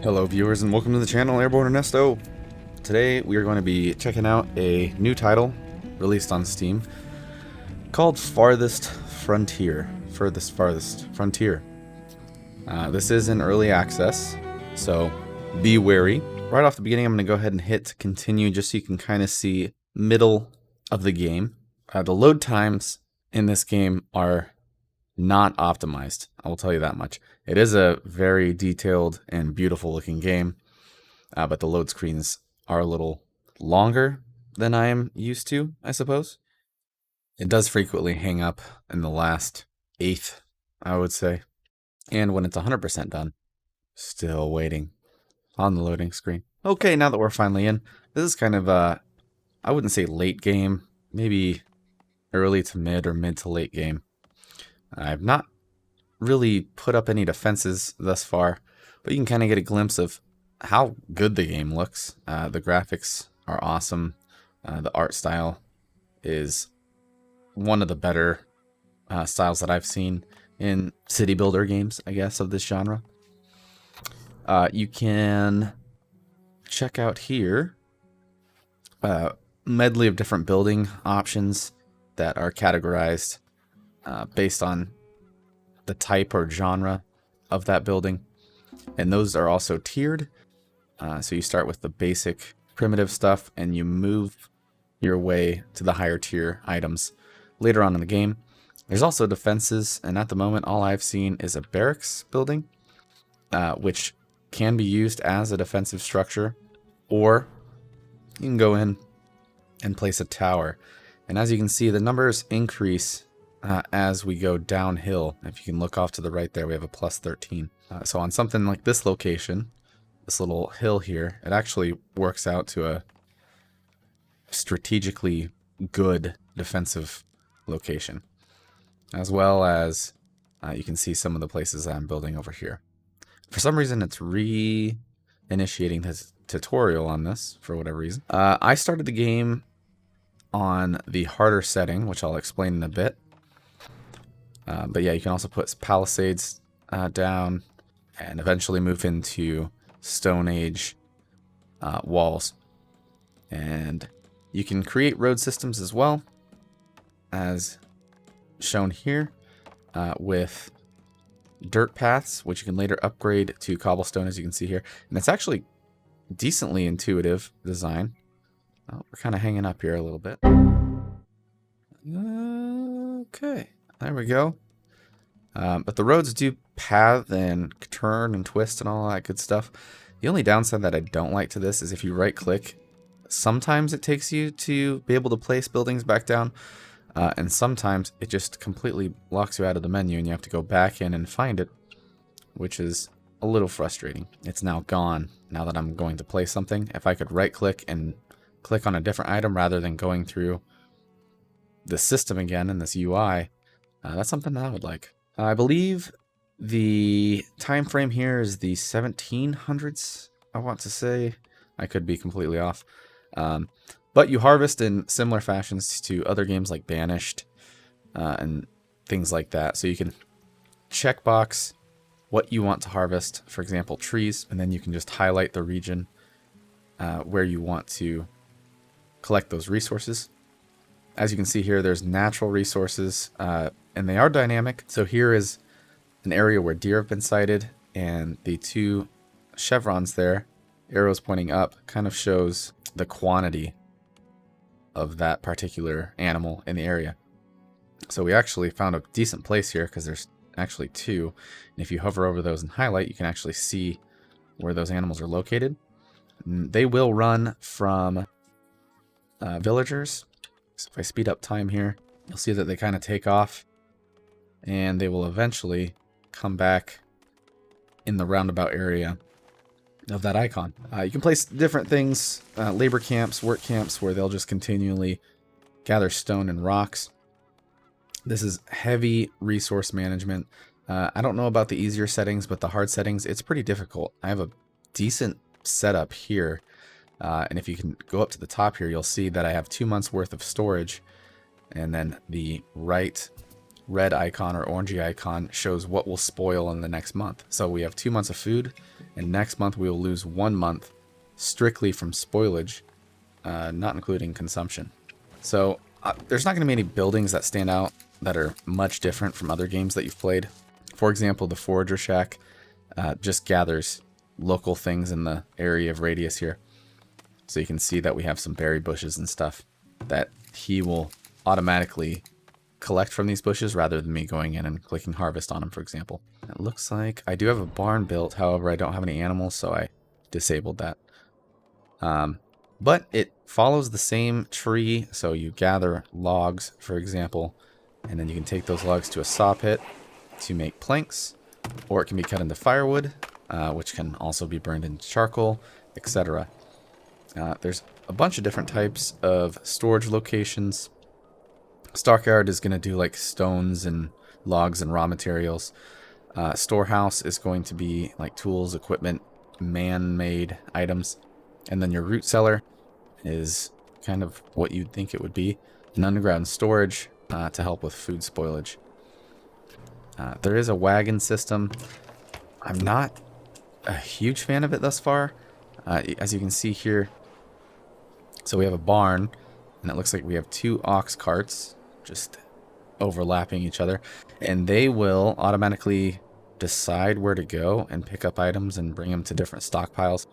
Hello viewers and welcome to the channel AirborneErnesto. Today we are going to be checking out a new title released on Steam called Farthest Frontier. Farthest Frontier. This is in early access, so be wary. Right off the beginning I'm going to go ahead and hit continue just so you can kind of see middle of the game. The load times in this game are not optimized, I will tell you that much. It is a very detailed and beautiful looking game, but the load screens are a little longer than I am used to, I suppose. It does frequently hang up in the last eighth, I would say. And when it's 100% done, still waiting on the loading screen. Okay, now that we're finally in, this is kind of I wouldn't say late game, maybe early to mid or mid to late game. I've not really put up any defenses thus far, but you can kind of get a glimpse of how good the game looks. The graphics are awesome. The art style is one of the better styles that I've seen in city builder games, I guess, of this genre. You can check out here a medley of different building options that are categorized based on the type or genre of that building. And those are also tiered. So you start with the basic primitive stuff and you move your way to the higher tier items later on in the game. There's also defenses, and at the moment all I've seen is a barracks building, which can be used as a defensive structure, or you can go in and place a tower. And as you can see, the numbers increase as we go downhill. If you can look off to the right there, we have a plus 13. So on something like this location, this little hill here, it actually works out to a strategically good defensive location. As well as you can see some of the places that I'm building over here. For some reason, it's re-initiating this tutorial on this for whatever reason. I started the game on the harder setting, which I'll explain in a bit. But yeah, you can also put palisades down and eventually move into Stone Age walls. And you can create road systems as well, as shown here, with dirt paths, which you can later upgrade to cobblestone, as you can see here. And it's actually decently intuitive design. Oh, we're kind of hanging up here a little bit. Okay, there we go. But the roads do path and turn and twist and all that good stuff. The only downside that I don't like to this is if you right click, sometimes it takes you to be able to place buildings back down. And sometimes it just completely locks you out of the menu and you have to go back in and find it, which is a little frustrating. It's now gone now that I'm going to place something. If I could right click and click on a different item rather than going through the system again in this UI, that's something that I would like. I believe the time frame here is the 1700s, I want to say. I could be completely off. But you harvest in similar fashions to other games like Banished and things like that. So you can checkbox what you want to harvest, for example, trees, and then you can just highlight the region where you want to collect those resources. As you can see here, there's natural resources, and they are dynamic. So here is an area where deer have been sighted, and the two chevrons there, arrows pointing up, kind of shows the quantity of that particular animal in the area. So we actually found a decent place here because there's actually two. And if you hover over those and highlight, you can actually see where those animals are located. They will run from villagers. So if I speed up time here, you'll see that they kind of take off and they will eventually come back in the roundabout area of that icon. You can place different things, labor camps, work camps, where they'll just continually gather stone and rocks. This is heavy resource management. I don't know about the easier settings, but the hard settings, it's pretty difficult. I have a decent setup here. And if you can go up to the top here, you'll see that I have 2 months worth of storage. And then the right red icon or orangey icon shows what will spoil in the next month. So we have 2 months of food, and next month we will lose 1 month strictly from spoilage, not including consumption. So there's not going to be any buildings that stand out that are much different from other games that you've played. For example, the Forager Shack just gathers local things in the area of radius here. So you can see that we have some berry bushes and stuff that he will automatically collect from these bushes rather than me going in and clicking harvest on them, for example. It looks like I do have a barn built, however I don't have any animals, so I disabled that. But it follows the same tree, so you gather logs, for example, and then you can take those logs to a saw pit to make planks, or it can be cut into firewood, which can also be burned into charcoal, etc. There's a bunch of different types of storage locations. Stockyard is going to do like stones and logs and raw materials. Storehouse is going to be like tools, equipment, man-made items. And then your root cellar is kind of what you'd think it would be. An underground storage to help with food spoilage. There is a wagon system. I'm not a huge fan of it thus far. As you can see here, so we have a barn, and it looks like we have 2 ox carts just overlapping each other, and they will automatically decide where to go and pick up items and bring them to different stockpiles.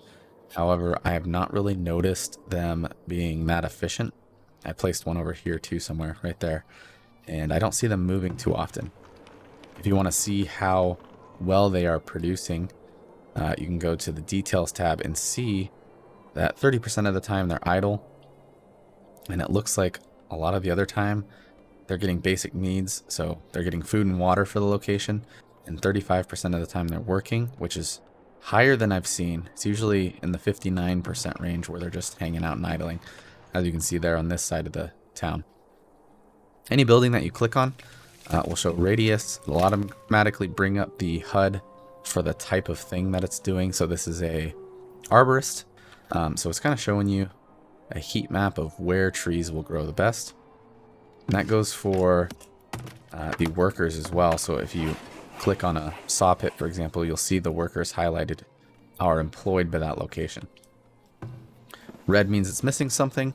However, I have not really noticed them being that efficient. I placed one over here too somewhere, right there, and I don't see them moving too often. If you want to see how well they are producing, you can go to the details tab and see that 30% of the time they're idle, and it looks like a lot of the other time they're getting basic needs, so they're getting food and water for the location, and 35% of the time they're working, which is higher than I've seen. It's usually in the 59% range where they're just hanging out and idling, as you can see there on this side of the town. Any building that you click on will show radius. It'll automatically bring up the HUD for the type of thing that it's doing. So this is a arborist. So it's kind of showing you a heat map of where trees will grow the best. And that goes for the workers as well. So if you click on a saw pit, for example, you'll see the workers highlighted are employed by that location. Red means it's missing something.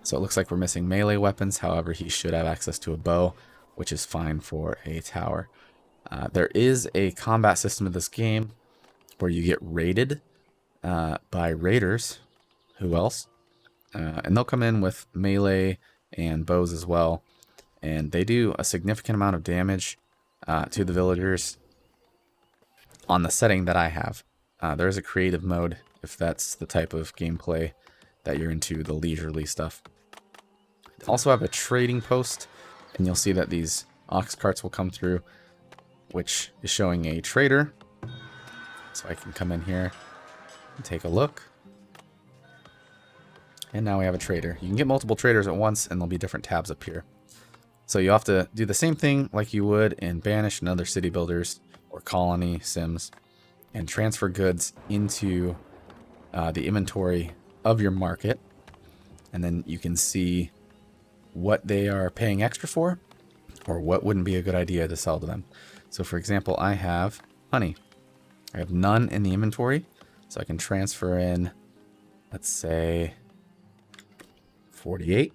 So it looks like we're missing melee weapons. However, he should have access to a bow, which is fine for a tower. There is a combat system of this game where you get raided by raiders. Who else? And they'll come in with melee and bows as well. And they do a significant amount of damage to the villagers on the setting that I have. There is a creative mode if that's the type of gameplay that you're into, the leisurely stuff. Also have a trading post, and you'll see that these ox carts will come through, which is showing a trader. So I can come in here and take a look. And now we have a trader. You can get multiple traders at once, and there'll be different tabs up here. So you have to do the same thing like you would in Banish and other city builders or colony sims, and transfer goods into the inventory of your market. And then you can see what they are paying extra for, or what wouldn't be a good idea to sell to them. So for example, I have honey. I have none in the inventory, so I can transfer in, let's say, 48.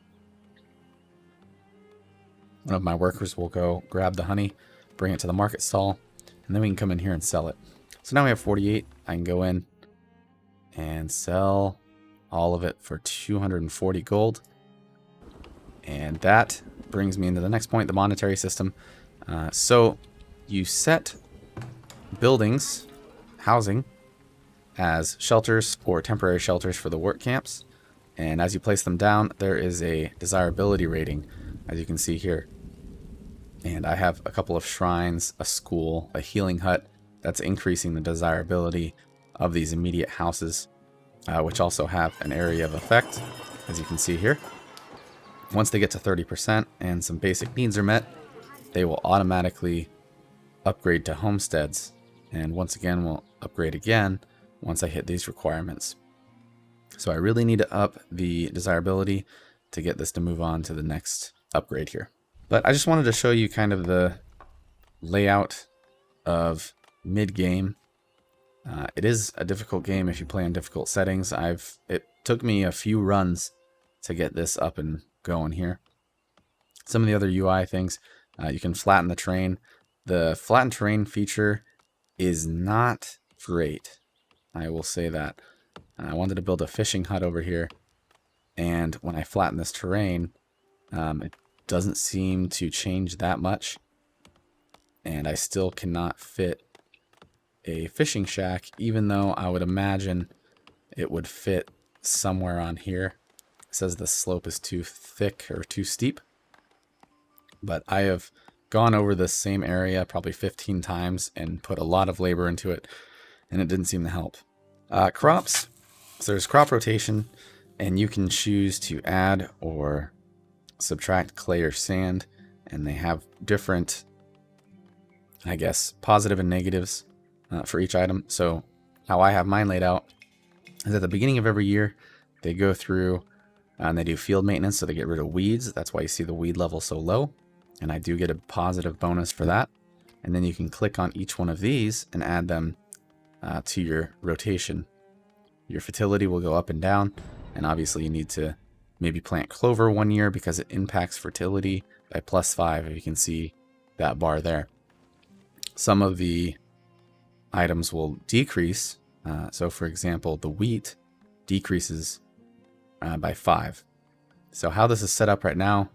One of my workers will go grab the honey, bring it to the market stall, and then we can come in here and sell it. So now we have 48. I can go in and sell all of it for 240 gold. And that brings me into the next point, the monetary system. So you set buildings, housing, as shelters or temporary shelters for the work camps. And as you place them down, there is a desirability rating, as you can see here. And I have a couple of shrines, a school, a healing hut. That's increasing the desirability of these immediate houses, which also have an area of effect, as you can see here. Once they get to 30% and some basic needs are met, they will automatically upgrade to homesteads. And once again, we'll upgrade again once I hit these requirements. So I really need to up the desirability to get this to move on to the next upgrade here. But I just wanted to show you kind of the layout of mid-game. It is a difficult game if you play in difficult settings. It took me a few runs to get this up and going here. Some of the other UI things, you can flatten the terrain. The flatten terrain feature is not great. I will say that. I wanted to build a fishing hut over here, and when I flatten this terrain, it doesn't seem to change that much, and I still cannot fit a fishing shack, even though I would imagine it would fit somewhere on here. It says the slope is too thick or too steep, but I have gone over this same area probably 15 times and put a lot of labor into it, and it didn't seem to help. Crops. So there's crop rotation, and you can choose to add or subtract clay or sand, and they have different, I guess, positive and negatives for each item. So how I have mine laid out is at the beginning of every year, they go through and they do field maintenance, so they get rid of weeds. That's why you see the weed level so low, and I do get a positive bonus for that. And then you can click on each one of these and add them to your rotation. Your fertility will go up and down, and obviously you need to maybe plant clover one year because it impacts fertility by +5, if you can see that bar there. Some of the items will decrease. So for example, the wheat decreases by 5. So how this is set up right now,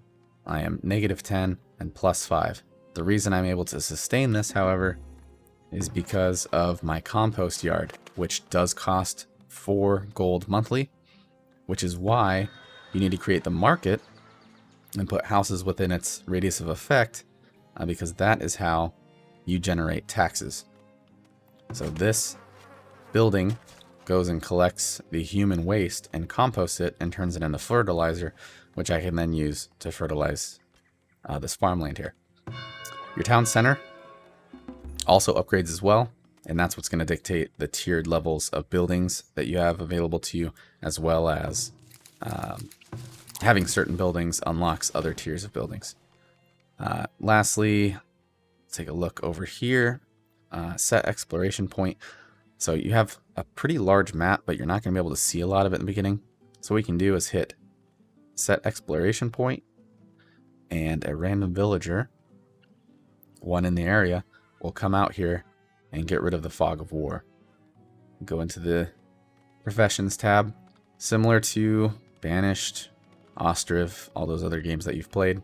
I am -10 and +5. The reason I'm able to sustain this, however, is because of my compost yard, which does cost 4 gold monthly, which is why you need to create the market and put houses within its radius of effect, because that is how you generate taxes. So this building goes and collects the human waste and composts it and turns it into fertilizer, which I can then use to fertilize this farmland here. Your town center also upgrades as well, and that's what's going to dictate the tiered levels of buildings that you have available to you, as well as having certain buildings unlocks other tiers of buildings. Lastly, take a look over here. Set exploration point. So you have a pretty large map, but you're not going to be able to see a lot of it in the beginning. So what we can do is hit set exploration point, and a random villager, one in the area, will come out here and get rid of the fog of war. Go into the professions tab, similar to Banished, Ostriv, all those other games that you've played.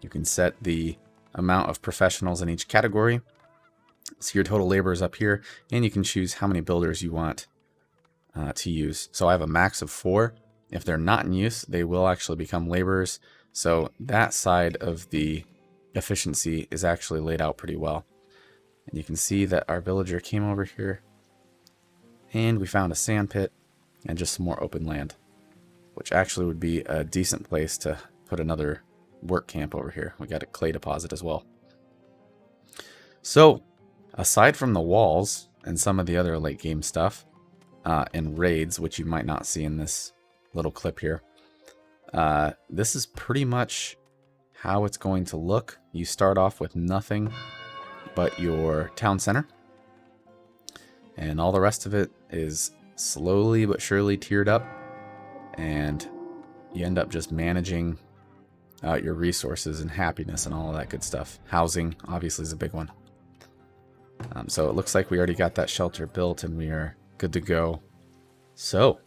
You can set the amount of professionals in each category. So your total labor is up here, and you can choose how many builders you want to use. So I have a max of 4. If they're not in use, they will actually become laborers. So that side of the efficiency is actually laid out pretty well. And you can see that our villager came over here, and we found a sand pit and just some more open land, which actually would be a decent place to put another work camp over here. We got a clay deposit as well. So aside from the walls and some of the other late game stuff and raids, which you might not see in this little clip here, this is pretty much how it's going to look. You start off with nothing but your town center, and all the rest of it is slowly but surely tiered up, and you end up just managing your resources and happiness and all of that good stuff. Housing obviously is a big one. So it looks like we already got that shelter built and we are good to go. So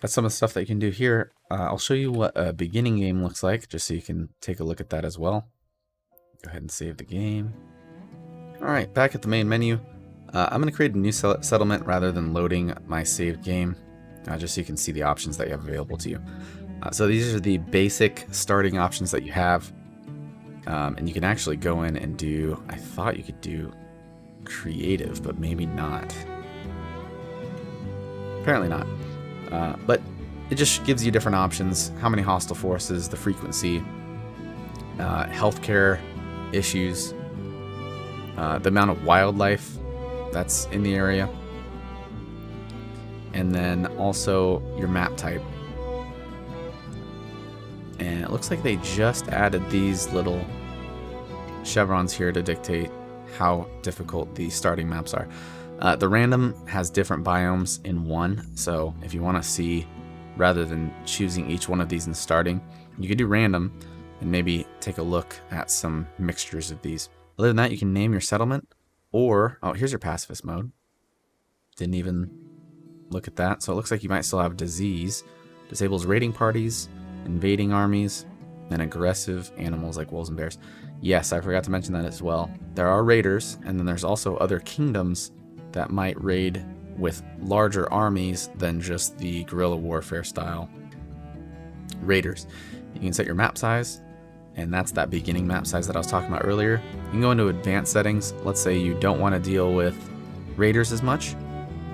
that's some of the stuff that you can do here. I'll show you what a beginning game looks like, just so you can take a look at that as well. Go ahead and save the game. Alright, back at the main menu. I'm going to create a new settlement rather than loading my saved game, just so you can see the options that you have available to you. So these are the basic starting options that you have. And you can actually go in and do, I thought you could do creative, but maybe not. Apparently not. But it just gives you different options. How many hostile forces, the frequency, healthcare issues, the amount of wildlife that's in the area, and then also your map type. And it looks like they just added these little chevrons here to dictate how difficult the starting maps are. The random has different biomes in one, so if you want to see, rather than choosing each one of these and starting, you could do random and maybe take a look at some mixtures of these. Other than that, you can name your settlement, or, oh, here's your pacifist mode. Didn't even look at that. So it looks like you might still have disease. Disables raiding parties, invading armies, and aggressive animals like wolves and bears. Yes, I forgot to mention that as well. There are raiders, and then there's also other kingdoms that might raid with larger armies than just the guerrilla warfare style raiders. You can set your map size, and that's that beginning map size that I was talking about earlier. You can go into advanced settings. Let's say you don't want to deal with raiders as much,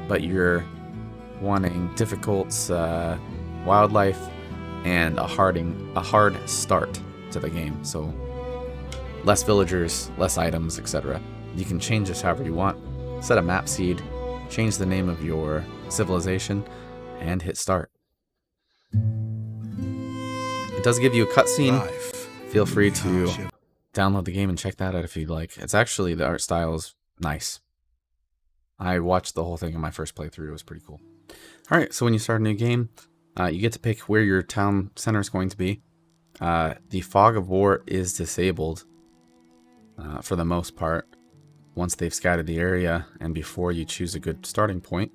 but you're wanting difficult wildlife and a hard start to the game. So less villagers, less items, etc. You can change this however you want. Set a map seed, change the name of your civilization, and hit start. It does give you a cutscene. Feel free to download the game and check that out if you'd like. It's actually, the art style is nice. I watched the whole thing in my first playthrough. It was pretty cool. Alright, so when you start a new game, you get to pick where your town center is going to be. The fog of war is disabled for the most part once they've scouted the area, and before you choose a good starting point.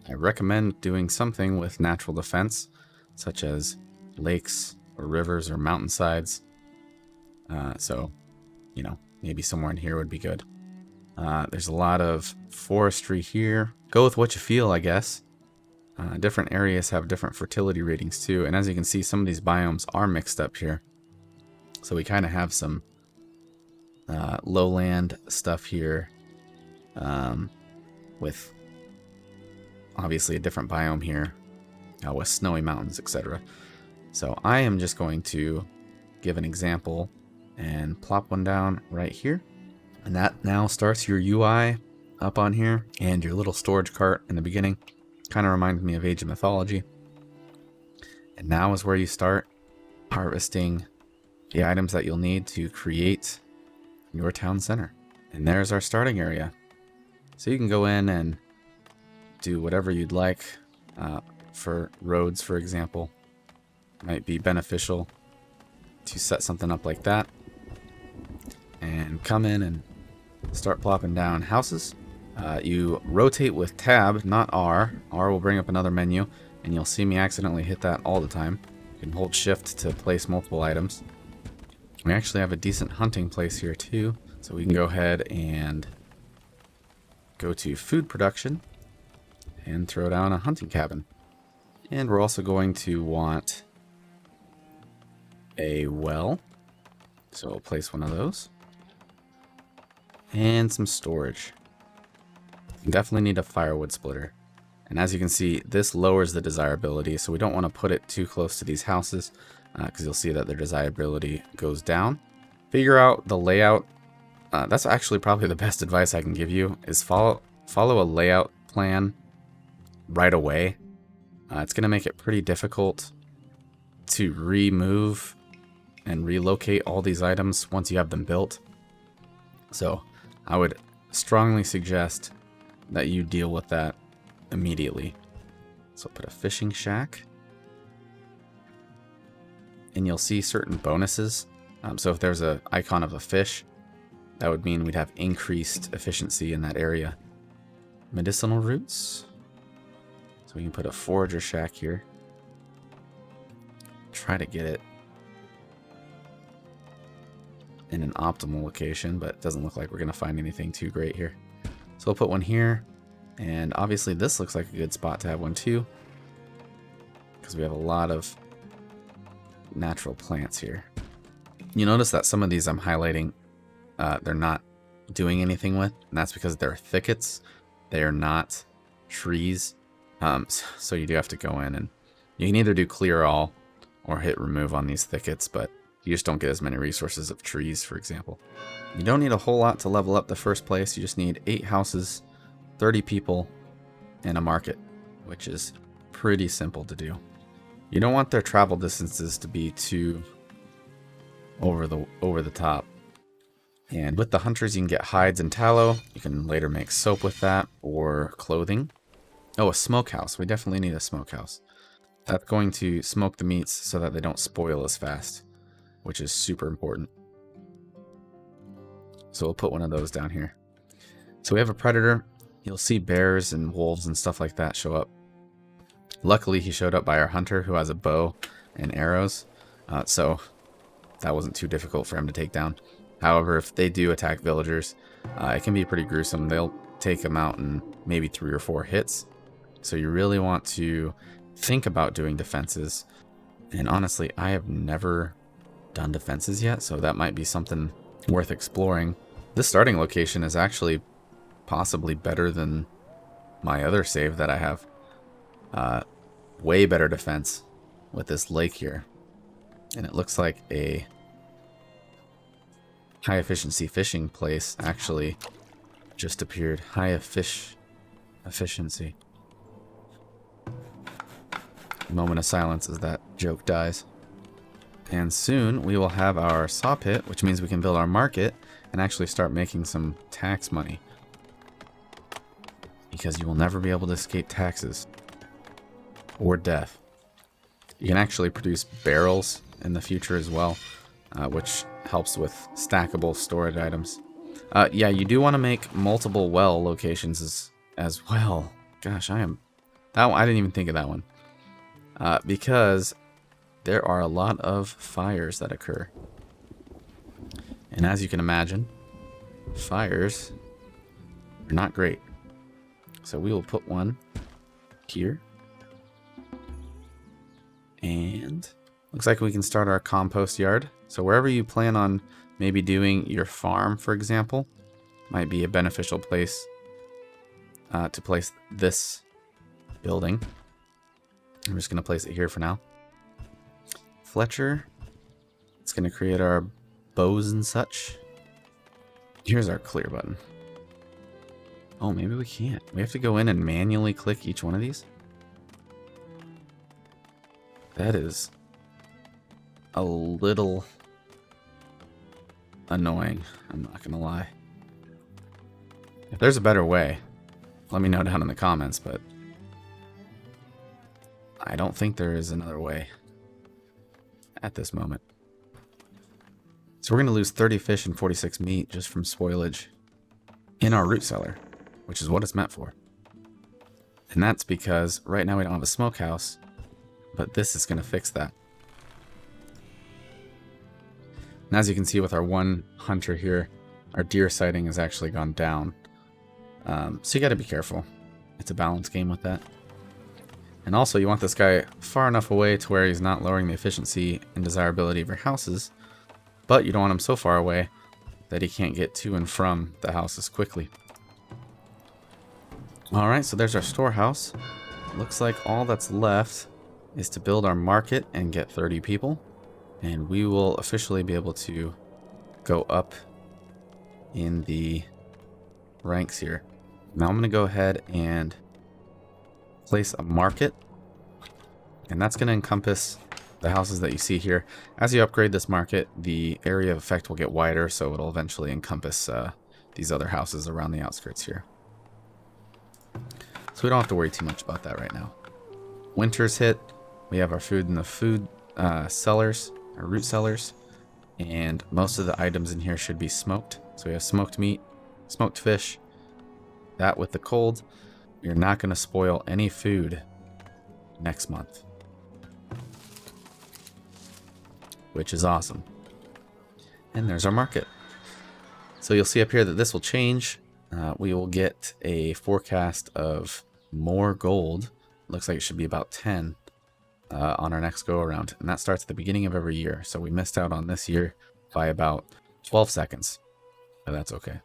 I recommend doing something with natural defense, such as lakes or rivers or mountainsides. So, you know, maybe somewhere in here would be good. There's a lot of forestry here. Go with what you feel, I guess. Different areas have different fertility ratings too, and as you can see, some of these biomes are mixed up here. So we kind of have some lowland stuff here, with obviously a different biome here, with snowy mountains, etc. So I am just going to give an example and plop one down right here. And that now starts your UI up on here, and your little storage cart in the beginning. Kind of reminds me of Age of Mythology. And now is where you start harvesting the items that you'll need to create your town center. And there's our starting area. So you can go in and do whatever you'd like. For roads, for example, might be beneficial to set something up like that and come in and start plopping down houses. You rotate with tab, not R. R will bring up another menu, and you'll see me accidentally hit that all the time. You can hold shift to place multiple items. We actually have a decent hunting place here too, so we can go ahead and go to food production and throw down a hunting cabin. And we're also going to want a well, so we'll place one of those. And some storage. You definitely need a firewood splitter. And as you can see, this lowers the desirability, so we don't want to put it too close to these houses, because you'll see that their desirability goes down. Figure out the layout. That's actually probably the best advice I can give you, is follow a layout plan right away. It's going to make it pretty difficult to remove and relocate all these items once you have them built. So I would strongly suggest that you deal with that immediately. So put a fishing shack. And you'll see certain bonuses. So if there's an icon of a fish, that would mean we'd have increased efficiency in that area. Medicinal roots. So we can put a forager shack here. Try to get it in an optimal location, but it doesn't look like we're going to find anything too great here. So we'll put one here, and obviously this looks like a good spot to have one too, because we have a lot of natural plants here. You notice that some of these I'm highlighting, they're not doing anything with, and that's because they're thickets. They are not trees. So you do have to go in, and you can either do clear all or hit remove on these thickets, but you just don't get as many resources of trees, for example. You don't need a whole lot to level up the first place. You just need 8 houses, 30 people, and a market, which is pretty simple to do. You don't want their travel distances to be too over the top. And with the hunters, you can get hides and tallow. You can later make soap with that, or clothing. Oh, a smokehouse. We definitely need a smokehouse. That's going to smoke the meats so that they don't spoil as fast, which is super important. So we'll put one of those down here. So we have a predator. You'll see bears and wolves and stuff like that show up. Luckily, he showed up by our hunter, who has a bow and arrows. So that wasn't too difficult for him to take down. However, if they do attack villagers, it can be pretty gruesome. They'll take them out in maybe 3 or 4 hits. So you really want to think about doing defenses. And honestly, I have never done defenses yet, so that might be something worth exploring. This starting location is actually possibly better than my other save that I have. Way better defense with this lake here. And it looks like a high efficiency fishing place actually just appeared. High efficiency. Moment of silence as that joke dies. And soon we will have our saw pit, which means we can build our market and actually start making some tax money. Because you will never be able to escape taxes. Or death. You can actually produce barrels in the future as well, which helps with stackable storage items. Yeah, you do want to make multiple well locations as well. Gosh, I didn't even think of that one. Because there are a lot of fires that occur. And as you can imagine, fires are not great. So we will put one here. And looks like we can start our compost yard. So wherever you plan on maybe doing your farm, for example, might be a beneficial place to place this building. I'm just going to place it here for now. Fletcher. It's going to create our bows and such. Here's our clear button. Oh, maybe we can't. We have to go in and manually click each one of these. That is a little annoying. I'm not going to lie. If there's a better way, let me know down in the comments, but I don't think there is another way at this moment. So we're going to lose 30 fish and 46 meat just from spoilage in our root cellar, which is what it's meant for. And that's because right now we don't have a smokehouse, but this is going to fix that. And as you can see with our one hunter here, our deer sighting has actually gone down. So you got to be careful. It's a balance game with that. And also you want this guy far enough away to where he's not lowering the efficiency and desirability of your houses, but you don't want him so far away that he can't get to and from the houses quickly. Alright, so there's our storehouse. Looks like all that's left is to build our market and get 30 people. And we will officially be able to go up in the ranks here. Now I'm going to go ahead and place a market. And that's going to encompass the houses that you see here. As you upgrade this market, the area of effect will get wider, so it'll eventually encompass these other houses around the outskirts here. So we don't have to worry too much about that right now. Winter's hit. We have our food in the food cellars, our root cellars, and most of the items in here should be smoked. So we have smoked meat, smoked fish. That with the cold, you're not going to spoil any food next month, which is awesome. And there's our market. So you'll see up here that this will change. We will get a forecast of more gold. Looks like it should be about 10 on our next go around, and that starts at the beginning of every year. So we missed out on this year by about 12 seconds, but that's okay.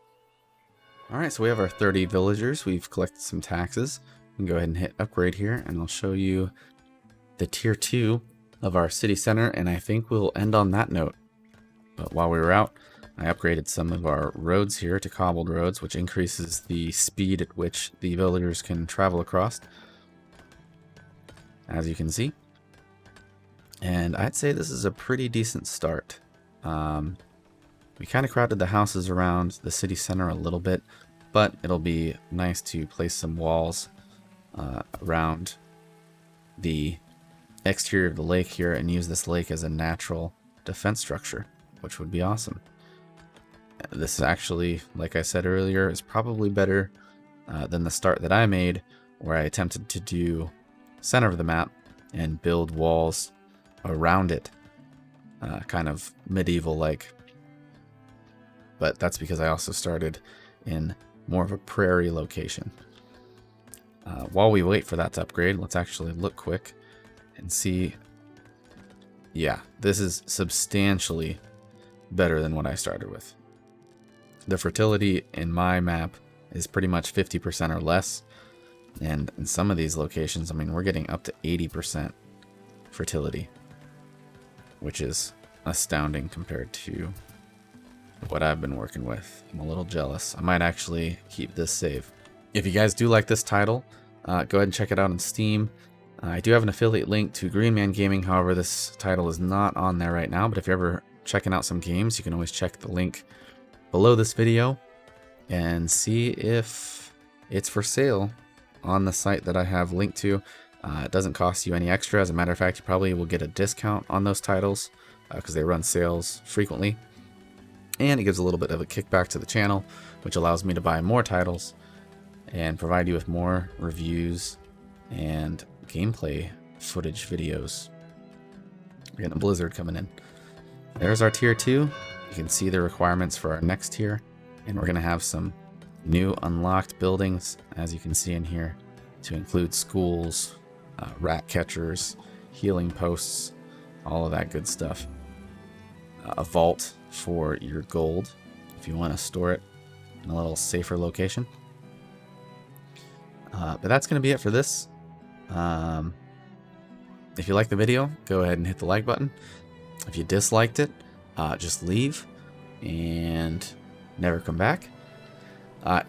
All right, so we have our 30 villagers. We've collected some taxes. We can go ahead and hit upgrade here, and I'll show you the tier 2 of our city center, and I think we'll end on that note. But while we were out, I upgraded some of our roads here to cobbled roads, which increases the speed at which the villagers can travel across, as you can see. And I'd say this is a pretty decent start. We kind of crowded the houses around the city center a little bit, but it'll be nice to place some walls around the exterior of the lake here and use this lake as a natural defense structure, which would be awesome. This is actually, like I said earlier, is probably better than the start that I made, where I attempted to do center of the map and build walls around it, kind of medieval-like. But that's because I also started in more of a prairie location. While we wait for that to upgrade, let's actually look quick and see. Yeah, this is substantially better than what I started with. The fertility in my map is pretty much 50% or less. And in some of these locations, I mean, we're getting up to 80% fertility, which is astounding compared to what I've been working with. I'm a little jealous. I might actually keep this save. If you guys do like this title, go ahead and check it out on Steam. I do have an affiliate link to Green Man Gaming. However, this title is not on there right now, but if you're ever checking out some games, you can always check the link below this video and see if it's for sale on the site that I have linked to. It doesn't cost you any extra. As a matter of fact, you probably will get a discount on those titles because they run sales frequently. And it gives a little bit of a kickback to the channel, which allows me to buy more titles and provide you with more reviews and gameplay footage videos. We're getting a blizzard coming in. There's our tier 2. You can see the requirements for our next tier. And we're going to have some new unlocked buildings, as you can see in here, to include schools, rat catchers, healing posts, all of that good stuff. A vault for your gold if you want to store it in a little safer location. But that's going to be it for this. If you like the video, go ahead and hit the like button. If you disliked it, just leave and never come back.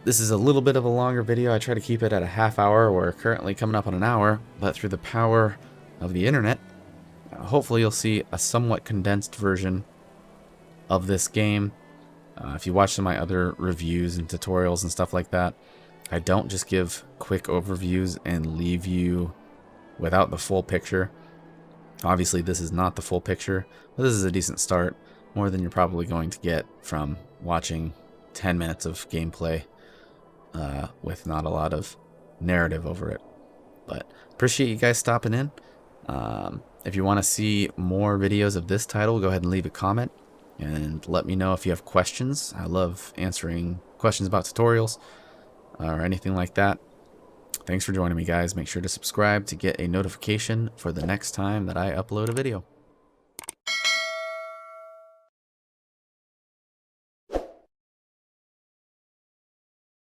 This is a little bit of a longer video. I try to keep it at a half hour. We're currently coming up on an hour, but through the power of the internet, hopefully you'll see a somewhat condensed version of this game. If you watch some of my other reviews and tutorials and stuff like that, I don't just give quick overviews and leave you without the full picture. Obviously this is not the full picture, but this is a decent start, more than you're probably going to get from watching 10 minutes of gameplay with not a lot of narrative over it. But appreciate you guys stopping in. If you want to see more videos of this title, go ahead and leave a comment and let me know if you have questions. I love answering questions about tutorials or anything like that. Thanks for joining me, guys. Make sure to subscribe to get a notification for the next time that I upload a video.